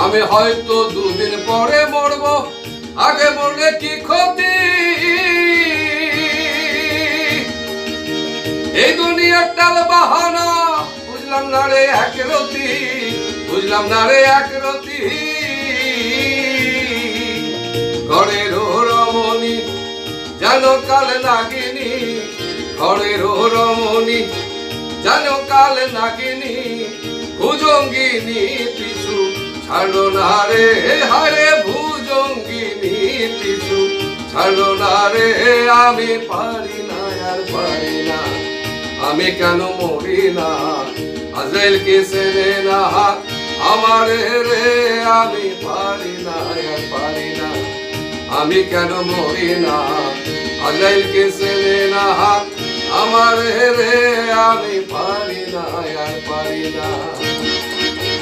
আমি হয়তো দুদিন পরে মরবো, আগে মরলে কি ক্ষতি? এই দুনিয়ার টাল বাহানা বুঝলাম না রে এক রতি, বুঝলাম না রে এক রতি। ঘরের রমণী যেন কাল নাগিনী, ঘরের রমণী যেন কাল নাগিনী, ভুজঙ্গিনী পিছু ছাড়ো না রে, হারে ভুজঙ্গিনী পিছু ছাড়ো না রে। আমি পারি না আর পারি না, আমি কেন মরি না? আজরাইলকে চেনে না আমার রে, আমি পারি না আর পারি না, আমি কেন মরি না? আজরাইলকে চেনে না আমার রে, আমি পারি না আর পারি না।